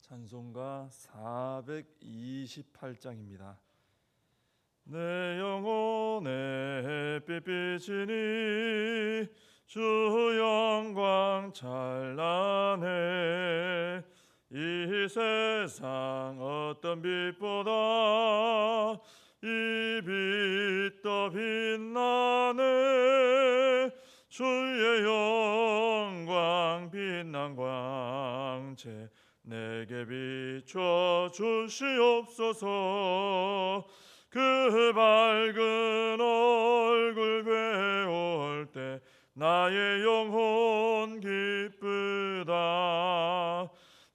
찬송가 428장입니다. 내 영혼의 햇빛이니 주 영광 찬란해. 이 세상 어떤 빛보다 이 빛 더 빛나네. 주의 영광 빛난 광채 내게 비춰 주시옵소서. 그 밝은 얼굴 배울 때 나의 영혼 기쁘다.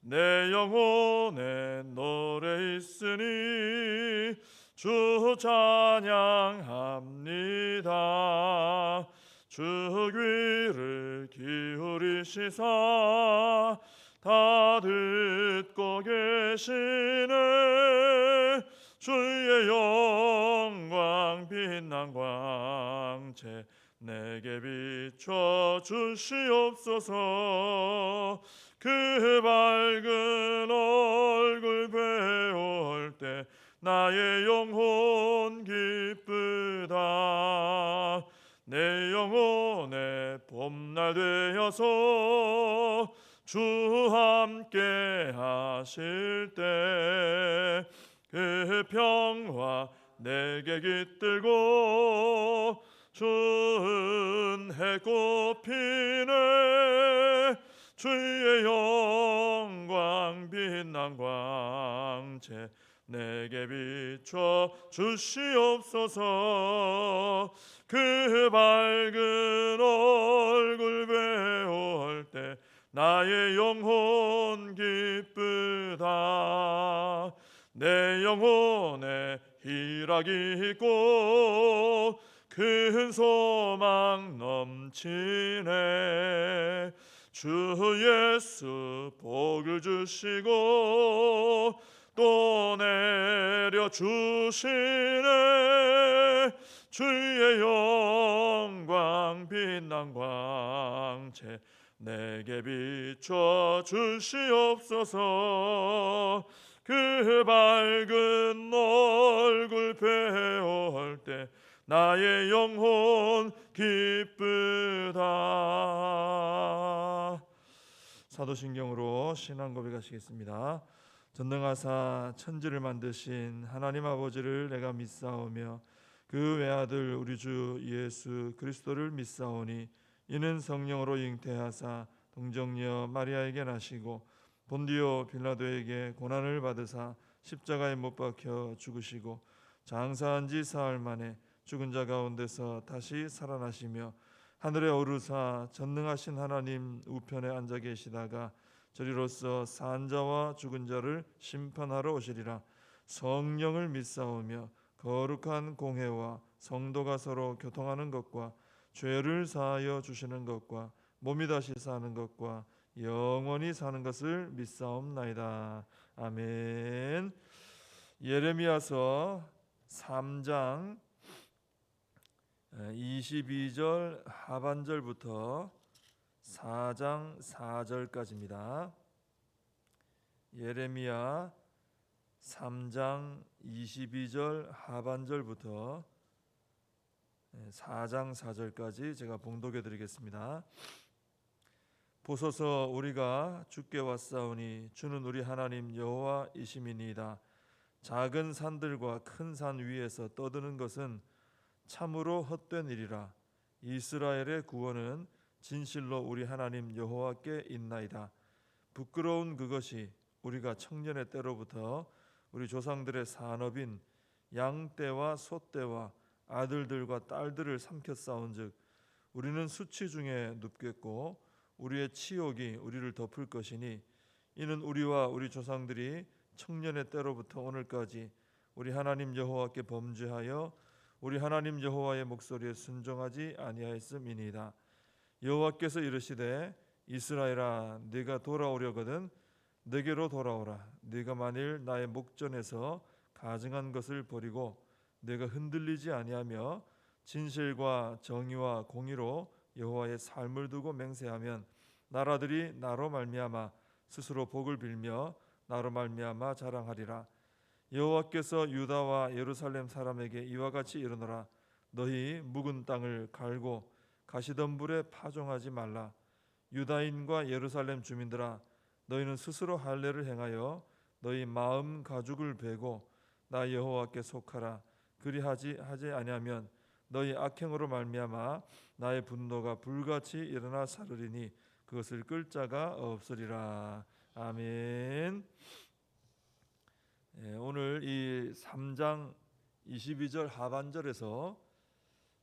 내 영혼에 노래 있으니 주 찬양합니다. 주 귀를 기울이시사 다 듣고 계시네. 주의 영광 빛난 광채 내게 비춰 주시옵소서. 그 밝은 얼굴 배울 때 나의 영혼 기쁘다. 내 영혼의 봄날 되어서 주 함께 하실 때 그 평화 내게 깃들고 주은 해 꽃피네. 주의 영광 빛난 광채 내게 비춰 주시옵소서. 그 밝은 얼굴 배울 때 나의 영혼 기쁘다. 내 영혼에 희락이 있고 큰 소망 넘치네. 주 예수 복을 주시고 또 내려 주시네. 주의 영광 빛난 광채 내게 비춰 주시옵소서. 그 밝은 얼굴 배울 때 나의 영혼 기쁘다. 사도신경으로 신앙 고백하시겠습니다. 전능하사 천지를 만드신 하나님 아버지를 내가 믿사오며 그 외아들 우리 주 예수 그리스도를 믿사오니 이는 성령으로 잉태하사 동정녀 마리아에게 나시고 본디오 빌라도에게 고난을 받으사 십자가에 못 박혀 죽으시고 장사한 지 사흘 만에 죽은 자 가운데서 다시 살아나시며 하늘에 오르사 전능하신 하나님 우편에 앉아 계시다가 저리로서 산 자와 죽은 자를 심판하러 오시리라. 성령을 믿사오며 거룩한 공회와 성도가 서로 교통하는 것과 죄를 사하여 주시는 것과 몸이 다시 사는 것과 영원히 사는 것을 믿사옵나이다. 아멘. 예레미야서 3장 22절 하반절부터 4장 4절까지입니다. 예레미야 3장 22절 하반절부터 4장 4절까지 제가 봉독해 드리겠습니다. 보소서 우리가 주께 왔사오니 주는 우리 하나님 여호와이심이니이다. 작은 산들과 큰 산 위에서 떠드는 것은 참으로 헛된 일이라. 이스라엘의 구원은 진실로 우리 하나님 여호와께 있나이다. 부끄러운 그것이 우리가 청년의 때로부터 우리 조상들의 산업인 양떼와 소떼와 아들들과 딸들을 삼켜 싸운즉 우리는 수치 중에 눕겠고 우리의 치욕이 우리를 덮을 것이니 이는 우리와 우리 조상들이 청년의 때로부터 오늘까지 우리 하나님 여호와께 범죄하여 우리 하나님 여호와의 목소리에 순종하지 아니하였음이니이다. 여호와께서 이르시되 이스라엘아 네가 돌아오려거든 내게로 돌아오라. 네가 만일 나의 목전에서 가증한 것을 버리고 내가 흔들리지 아니하며 진실과 정의와 공의로 여호와의 삶을 두고 맹세하면 나라들이 나로 말미암아 스스로 복을 빌며 나로 말미암아 자랑하리라. 여호와께서 유다와 예루살렘 사람에게 이와 같이 이르노라. 너희 묵은 땅을 갈고 가시덤불에 파종하지 말라. 유다인과 예루살렘 주민들아, 너희는 스스로 할례를 행하여 너희 마음 가죽을 베고 나 여호와께 속하라. 그리하지 아니하면 너희 악행으로 말미암아 나의 분노가 불같이 일어나 사르리니 그것을 끌 자가 없으리라. 아멘. 오늘 이 3장 22절 하반절에서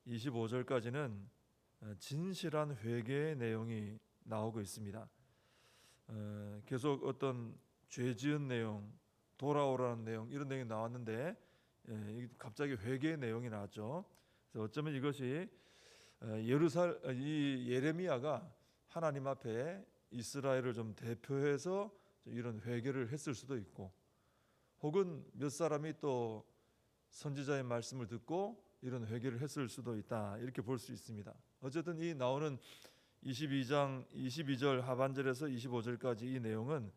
25절까지는 진실한 회개의 내용이 나오고 있습니다. 계속 어떤 죄 지은 내용, 돌아오라는 내용, 이런 내용이 나왔는데 갑자기 회개의 내용이 나왔죠. 그래서 어쩌면 이것이 이 예레미야가 하나님 앞에 이스라엘을 좀 대표해서 이런 회개를 했을 수도 있고, 혹은 몇 사람이 또 선지자의 말씀을 듣고 이런 회개를 했을 수도 있다, 이렇게 볼 수 있습니다. 어쨌든 이 나오는 22장 22절 하반절에서 25절까지 이 내용은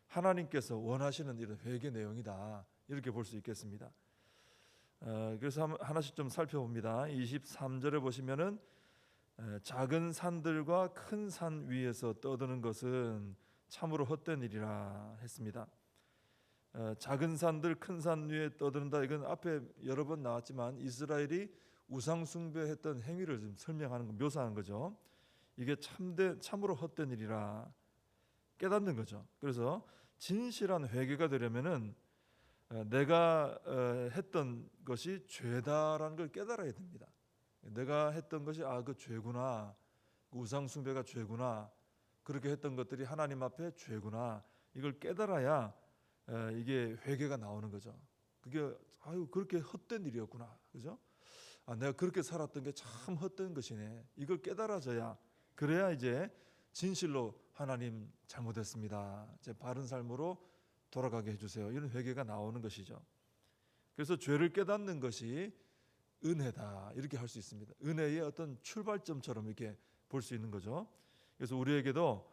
하나님께서 원하시는 이런 회개 내용이다, 이렇게 볼 수 있겠습니다. 그래서 하나씩 좀 살펴봅니다. 23절에 보시면은 작은 산들과 큰 산 위에서 떠드는 것은 참으로 헛된 일이라 했습니다. 작은 산들, 큰 산 위에 떠드는다, 이건 앞에 여러 번 나왔지만 이스라엘이 우상 숭배했던 행위를 좀 설명하는 거, 묘사한 거죠. 이게 참으로 헛된 일이라 깨닫는 거죠. 그래서 진실한 회개가 되려면은 내가 했던 것이 죄다라는 걸 깨달아야 됩니다. 내가 했던 것이 그 죄구나, 우상 숭배가 죄구나, 그렇게 했던 것들이 하나님 앞에 죄구나, 이걸 깨달아야 이게 회개가 나오는 거죠. 그게 그렇게 헛된 일이었구나, 그죠? 내가 그렇게 살았던 게 참 헛된 것이네, 이걸 깨달아져야, 그래야 이제 진실로 하나님 잘못했습니다, 제 바른 삶으로 돌아가게 해주세요, 이런 회개가 나오는 것이죠. 그래서 죄를 깨닫는 것이 은혜다, 이렇게 할 수 있습니다. 은혜의 어떤 출발점처럼 이렇게 볼 수 있는 거죠. 그래서 우리에게도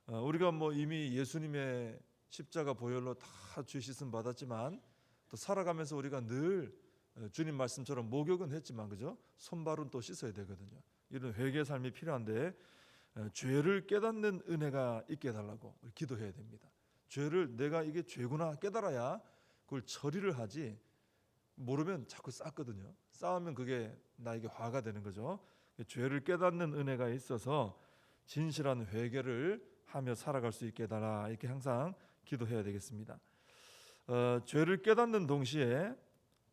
우리가 이미 예수님의 십자가 보혈로 다 죄 씻음 받았지만, 또 살아가면서 우리가 늘 주님 말씀처럼 목욕은 했지만, 그죠? 손발은 또 씻어야 되거든요. 이런 회개 삶이 필요한데 죄를 깨닫는 은혜가 있게 해달라고 기도해야 됩니다. 죄를 내가 이게 죄구나 깨달아야 그걸 처리를 하지, 모르면 자꾸 쌓거든요. 쌓으면 그게 나에게 화가 되는 거죠. 죄를 깨닫는 은혜가 있어서 진실한 회개를 하며 살아갈 수 있게 해달라, 이렇게 항상 기도해야 되겠습니다. 죄를 깨닫는 동시에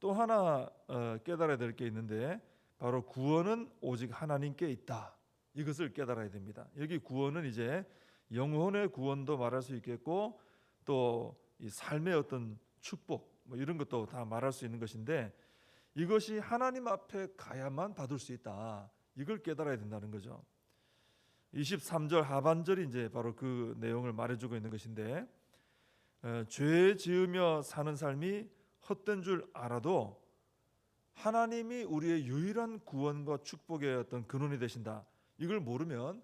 또 하나 깨달아야 될 게 있는데, 바로 구원은 오직 하나님께 있다, 이것을 깨달아야 됩니다. 여기 구원은 이제 영혼의 구원도 말할 수 있겠고, 또 이 삶의 어떤 축복, 이런 것도 다 말할 수 있는 것인데, 이것이 하나님 앞에 가야만 받을 수 있다, 이걸 깨달아야 된다는 거죠. 23절 하반절이 이제 바로 그 내용을 말해주고 있는 것인데, 죄 지으며 사는 삶이 헛된 줄 알아도 하나님이 우리의 유일한 구원과 축복의 어떤 근원이 되신다, 이걸 모르면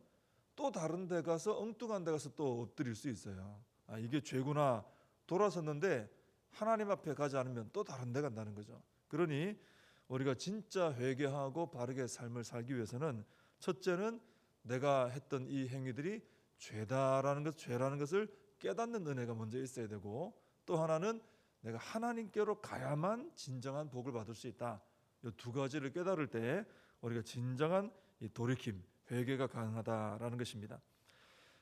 또 다른 데 가서, 엉뚱한 데 가서 또 엎드릴 수 있어요. 이게 죄구나, 돌아섰는데 하나님 앞에 가지 않으면 또 다른 데 간다는 거죠. 그러니 우리가 진짜 회개하고 바르게 삶을 살기 위해서는, 첫째는 내가 했던 이 행위들이 죄라는 것을 깨닫는 은혜가 먼저 있어야 되고, 또 하나는 내가 하나님께로 가야만 진정한 복을 받을 수 있다, 이 두 가지를 깨달을 때 우리가 진정한 이 돌이킴, 회개가 가능하다라는 것입니다.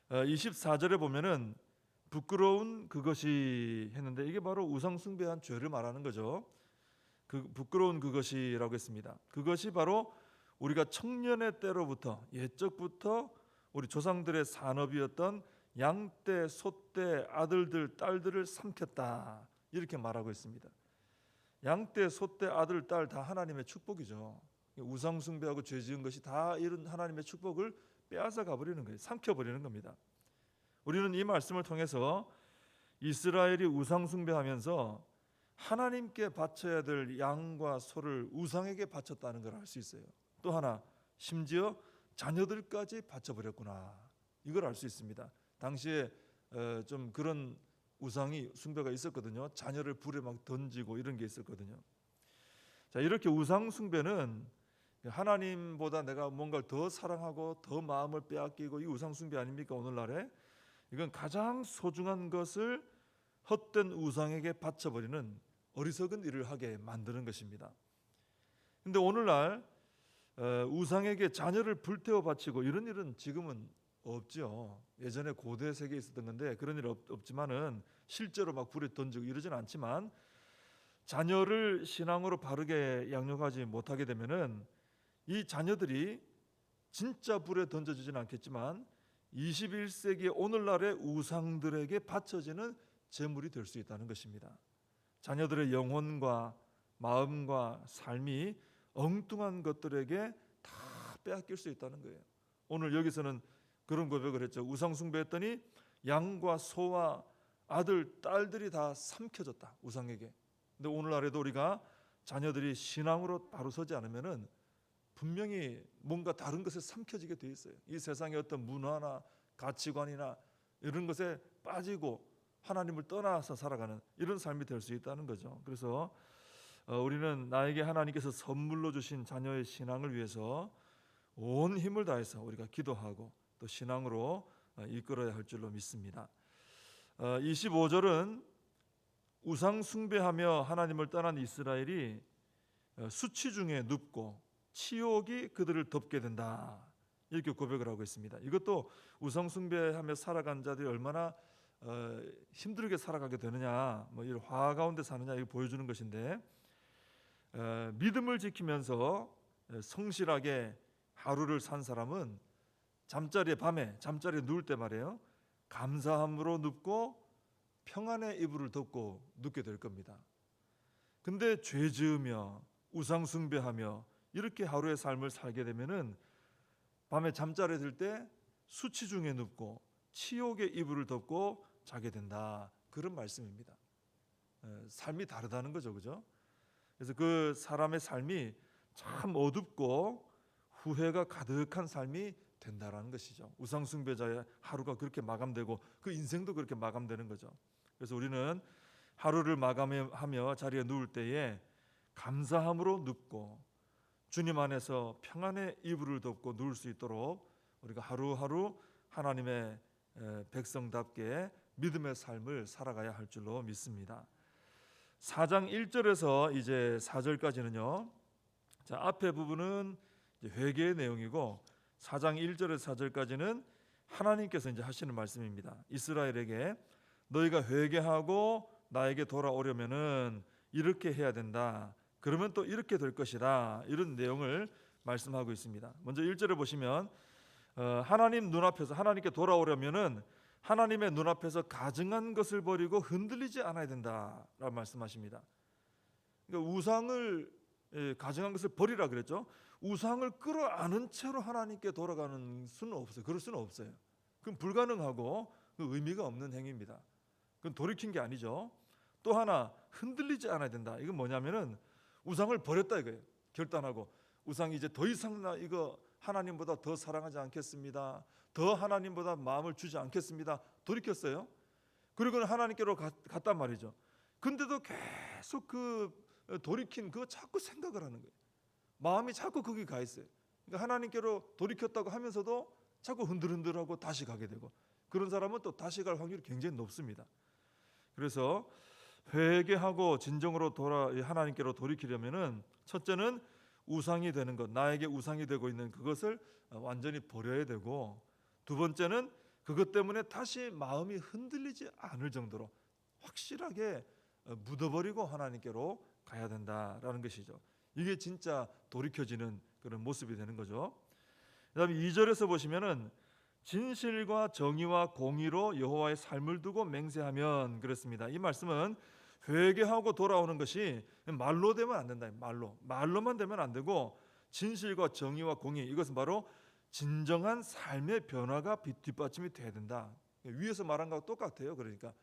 24절에 보면은 부끄러운 그것이 했는데, 이게 바로 우상 숭배한 죄를 말하는 거죠. 그 부끄러운 그것이라고 했습니다. 그것이 바로 우리가 청년의 때로부터, 옛적부터 우리 조상들의 산업이었던 양떼, 소떼, 아들들, 딸들을 삼켰다, 이렇게 말하고 있습니다. 양떼, 소떼, 아들, 딸 다 하나님의 축복이죠. 우상 숭배하고 죄 지은 것이 다 이런 하나님의 축복을 빼앗아 가버리는 거예요. 삼켜버리는 겁니다. 우리는 이 말씀을 통해서 이스라엘이 우상 숭배하면서 하나님께 바쳐야 될 양과 소를 우상에게 바쳤다는 걸 알 수 있어요. 또 하나, 심지어 자녀들까지 바쳐버렸구나, 이걸 알 수 있습니다. 당시에 좀 그런 우상이 숭배가 있었거든요. 자녀를 불에 막 던지고 이런 게 있었거든요. 자, 이렇게 우상 숭배는 하나님보다 내가 뭔가를 더 사랑하고 더 마음을 빼앗기고 이 우상 숭배 아닙니까? 오늘날에 이건 가장 소중한 것을 헛된 우상에게 바쳐버리는 어리석은 일을 하게 만드는 것입니다. 근데 오늘날 우상에게 자녀를 불태워 바치고 이런 일은 지금은 없죠. 예전에 고대 세계에 있었던 건데 그런 일 없지만은 실제로 막 불에 던지고 이러지는 않지만 자녀를 신앙으로 바르게 양육하지 못하게 되면은 이 자녀들이 진짜 불에 던져지지는 않겠지만 21세기 오늘날의 우상들에게 바쳐지는 제물이 될 수 있다는 것입니다. 자녀들의 영혼과 마음과 삶이 엉뚱한 것들에게 다 빼앗길 수 있다는 거예요. 오늘 여기서는 그런 고백을 했죠. 우상 숭배했더니 양과 소와 아들, 딸들이 다 삼켜졌다. 우상에게. 근데 오늘날에도 우리가 자녀들이 신앙으로 바로 서지 않으면은 분명히 뭔가 다른 것에 삼켜지게 돼 있어요. 이 세상의 어떤 문화나 가치관이나 이런 것에 빠지고 하나님을 떠나서 살아가는 이런 삶이 될 수 있다는 거죠. 그래서 우리는 나에게 하나님께서 선물로 주신 자녀의 신앙을 위해서 온 힘을 다해서 우리가 기도하고 또 신앙으로 이끌어야 할 줄로 믿습니다. 25절은 우상 숭배하며 하나님을 떠난 이스라엘이 수치 중에 눕고 치욕이 그들을 덮게 된다. 이렇게 고백을 하고 있습니다. 이것도 우상 숭배하며 살아간 자들이 얼마나 힘들게 살아가게 되느냐, 뭐 이런 화가 가운데 사느냐 이걸 보여주는 것인데 믿음을 지키면서 성실하게 하루를 산 사람은 밤에 잠자리에 누울 때 말이에요. 감사함으로 눕고 평안의 이불을 덮고 눕게 될 겁니다. 근데 죄 지으며 우상 숭배하며 이렇게 하루의 삶을 살게 되면은 밤에 잠자리에 들 때 수치 중에 눕고 치욕의 이불을 덮고 자게 된다. 그런 말씀입니다. 삶이 다르다는 거죠, 그죠? 그래서 그 사람의 삶이 참 어둡고 후회가 가득한 삶이 된다라는 것이죠. 우상 숭배자의 하루가 그렇게 마감되고 그 인생도 그렇게 마감되는 거죠. 그래서 우리는 하루를 마감하며 자리에 누울 때에 감사함으로 눕고 주님 안에서 평안의 이불을 덮고 누울 수 있도록 우리가 하루하루 하나님의 백성답게 믿음의 삶을 살아가야 할 줄로 믿습니다. 4장 1절에서 이제 4절까지는요. 자, 앞에 부분은 회개의 내용이고 4장 1절에서 4절까지는 하나님께서 이제 하시는 말씀입니다. 이스라엘에게 너희가 회개하고 나에게 돌아오려면은 이렇게 해야 된다. 그러면 또 이렇게 될 것이다. 이런 내용을 말씀하고 있습니다. 먼저 1절에 보시면 하나님 눈앞에서 하나님께 돌아오려면은 하나님의 눈앞에서 가증한 것을 버리고 흔들리지 않아야 된다라고 말씀하십니다. 그러니까 우상을 가증한 것을 버리라 그랬죠. 우상을 끌어안은 채로 하나님께 돌아가는 수는 없어요. 그럴 수는 없어요. 그건 불가능하고 그 의미가 없는 행위입니다. 그건 돌이킨 게 아니죠. 또 하나 흔들리지 않아야 된다. 이건 뭐냐면은 우상을 버렸다 이거예요. 결단하고 우상이 이제 더 이상 나 이거 하나님보다 더 사랑하지 않겠습니다. 더 하나님보다 마음을 주지 않겠습니다. 돌이켰어요. 그리고는 하나님께로 갔단 말이죠. 근데도 계속 그 돌이킨 그거 자꾸 생각을 하는 거예요. 마음이 자꾸 거기 가 있어요. 그러니까 하나님께로 돌이켰다고 하면서도 자꾸 흔들흔들하고 다시 가게 되고 그런 사람은 또 다시 갈 확률이 굉장히 높습니다. 그래서 회개하고 진정으로 하나님께로 돌이키려면은 첫째는 우상이 되는 것, 나에게 우상이 되고 있는 그것을 완전히 버려야 되고 두 번째는 그것 때문에 다시 마음이 흔들리지 않을 정도로 확실하게 묻어버리고 하나님께로 가야 된다라는 것이죠. 이게 진짜 돌이켜지는 그런 모습이 되는 거죠. 그다음에 2절에서 보시면은 진실과 정의와 공의로 여호와의 삶을 두고 맹세하면 그렇습니다. 이 말씀은 회개하고 돌아오는 것이 말로 되면 안 된다. 말로만 되면 안 되고 진실과 정의와 공의 이것은 바로 진정한 삶의 변화가 뒷받침이 돼야 된다. 위에서 말한 거하고 똑같아요. 그러니까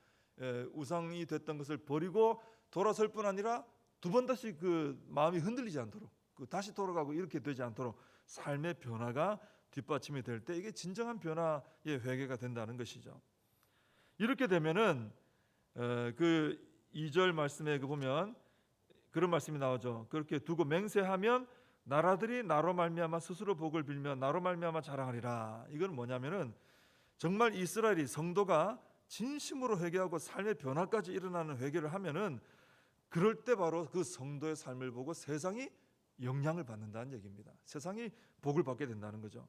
우상이 됐던 것을 버리고 돌아설 뿐 아니라 두 번 다시 그 마음이 흔들리지 않도록 다시 돌아가고 이렇게 되지 않도록 삶의 변화가 뒷받침이 될 때 이게 진정한 변화의 회개가 된다는 것이죠. 이렇게 되면은 그 2절 말씀에 보면 그런 말씀이 나오죠. 그렇게 두고 맹세하면 나라들이 나로 말미암아 스스로 복을 빌며 나로 말미암아 자랑하리라. 이건 뭐냐면은 정말 이스라엘이 성도가 진심으로 회개하고 삶의 변화까지 일어나는 회개를 하면은 그럴 때 바로 그 성도의 삶을 보고 세상이 영향을 받는다는 얘기입니다. 세상이 복을 받게 된다는 거죠.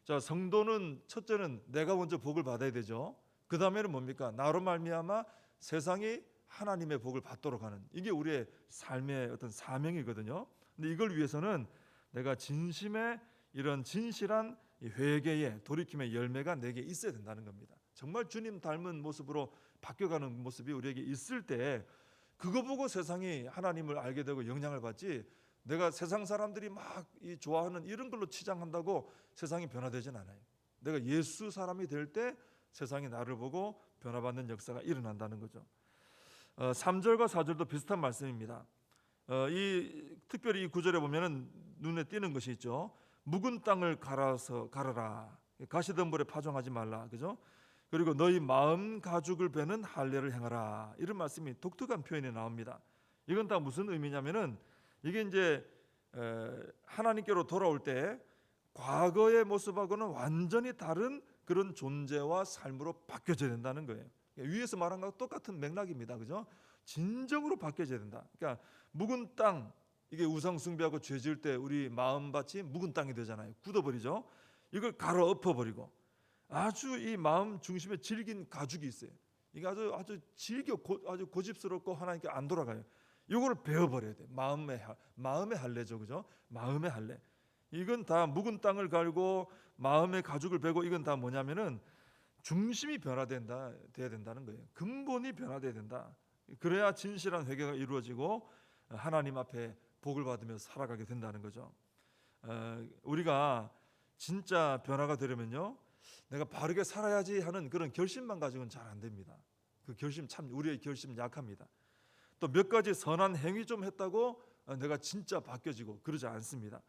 자, 성도는 첫째는 내가 먼저 복을 받아야 되죠. 그 다음에는 뭡니까? 나로 말미암아 세상이 하나님의 복을 받도록 하는, 이게 우리의 삶의 어떤 사명이거든요. 근데 이걸 위해서는 내가 진심의 이런 진실한 회개의 돌이킴의 열매가 내게 있어야 된다는 겁니다. 정말 주님 닮은 모습으로 바뀌어가는 모습이 우리에게 있을 때 그거 보고 세상이 하나님을 알게 되고 영향을 받지, 내가 세상 사람들이 막 좋아하는 이런 걸로 치장한다고 세상이 변화되진 않아요. 내가 예수 사람이 될 때 세상이 나를 보고 변화받는 역사가 일어난다는 거죠. 3절과 4절도 비슷한 말씀입니다. 특별히 이 구절에 보면은 눈에 띄는 것이 있죠. 묵은 땅을 갈아라. 가시덤불에 파종하지 말라. 그죠? 그리고 너희 마음 가죽을 베는 할례를 행하라. 이런 말씀이 독특한 표현이 나옵니다. 이건 다 무슨 의미냐면은 이게 이제 하나님께로 돌아올 때 과거의 모습하고는 완전히 다른 그런 존재와 삶으로 바뀌어져야 된다는 거예요. 위에서 말한 것과 똑같은 맥락입니다. 그죠? 진정으로 바뀌어져야 된다. 그러니까 묵은 땅, 이게 우상 숭배하고 죄 지을 때 우리 마음밭이 묵은 땅이 되잖아요. 굳어버리죠. 이걸 갈아 엎어버리고 아주 이 마음 중심에 질긴 가죽이 있어요. 이게 아주 질겨 아주 고집스럽고 하나님께 안 돌아가요. 이거를 베어버려야 돼. 마음의 할례죠, 그죠? 마음의 할례. 이건 다 묵은 땅을 갈고 마음의 가죽을 베고, 이건 다 뭐냐면은 중심이 돼야 된다는 거예요. 근본이 변화돼야 된다. 그래야 진실한 회개가 이루어지고 하나님 앞에 복을 받으며 살아가게 된다는 거죠. 우리가 진짜 변화가 되려면요, 내가 바르게 살아야지 하는 그런 결심만 가지고는 잘 안 됩니다. 그 결심 우리의 결심 약합니다. 또 몇 가지 선한 행위 좀 했다고 내가 진짜 바뀌어지고 그러지 않습니다.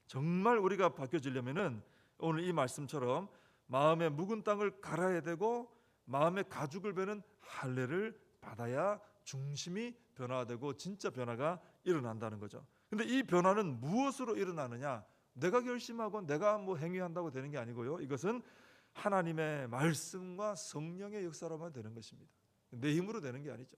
정말 우리가 바뀌어지려면은 오늘 이 말씀처럼 마음의 묵은 땅을 갈아야 되고 마음의 가죽을 베는 할례를 받아야 중심이 변화되고 진짜 변화가 일어난다는 거죠. 근데 이 변화는 무엇으로 일어나느냐? 내가 결심하고 내가 행위한다고 되는 게 아니고요. 이것은 하나님의 말씀과 성령의 역사로만 되는 것입니다. 내 힘으로 되는 게 아니죠.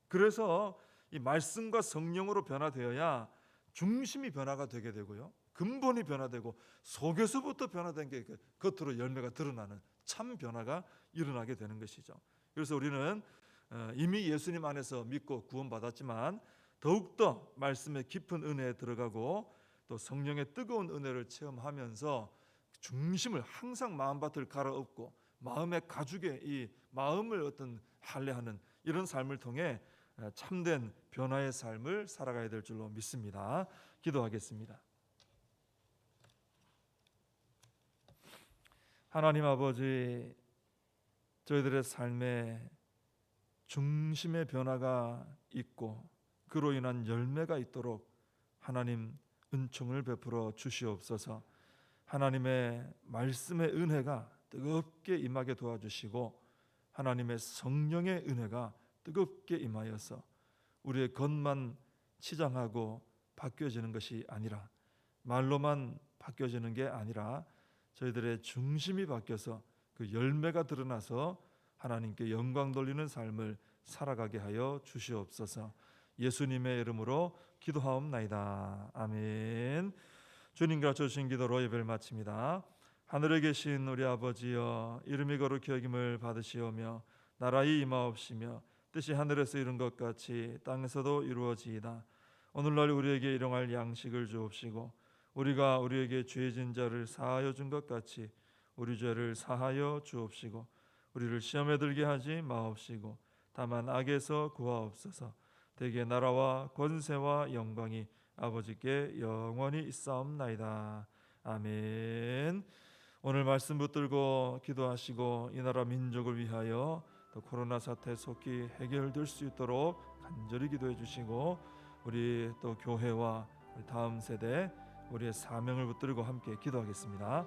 그래서 이 말씀과 성령으로 변화되어야 중심이 변화가 되게 되고요, 근본이 변화되고 속에서부터 변화된 게 겉으로 열매가 드러나는 참 변화가 일어나게 되는 것이죠. 그래서 우리는 이미 예수님 안에서 믿고 구원받았지만 더욱더 말씀의 깊은 은혜에 들어가고 또 성령의 뜨거운 은혜를 체험하면서 중심을 항상 마음밭을 갈아엎고 마음의 가죽에 이 마음을 어떤 할례하는 이런 삶을 통해 참된 변화의 삶을 살아가야 될 줄로 믿습니다. 기도하겠습니다. 하나님 아버지, 저희들의 삶에 중심의 변화가 있고 그로 인한 열매가 있도록 하나님 은총을 베풀어 주시옵소서. 하나님의 말씀의 은혜가 뜨겁게 임하게 도와주시고 하나님의 성령의 은혜가 뜨겁게 임하여서 우리의 겉만 치장하고 바뀌어지는 것이 아니라, 말로만 바뀌어지는 게 아니라 저희들의 중심이 바뀌어서 그 열매가 드러나서 하나님께 영광 돌리는 삶을 살아가게 하여 주시옵소서. 예수님의 이름으로 기도하옵나이다. 아멘. 주님과 주신 기도로 예배를 마칩니다. 하늘에 계신 우리 아버지여, 이름이 거룩히 여김을 받으시오며 나라의 임하옵시며 뜻이 하늘에서 이룬 것 같이 땅에서도 이루어지이다. 오늘날 우리에게 일용할 양식을 주옵시고 우리가 우리에게 죄진 자를 사하여 준 것 같이 우리 죄를 사하여 주옵시고 우리를 시험에 들게 하지 마옵시고 다만 악에서 구하옵소서. 대개 나라와 권세와 영광이 아버지께 영원히 있사옵나이다. 아멘. 오늘 말씀 붙들고 기도하시고 이 나라 민족을 위하여 또 코로나 사태 속히 해결될 수 있도록 간절히 기도해 주시고 우리 또 교회와 우리 다음 세대 우리의 사명을 붙들고 함께 기도하겠습니다.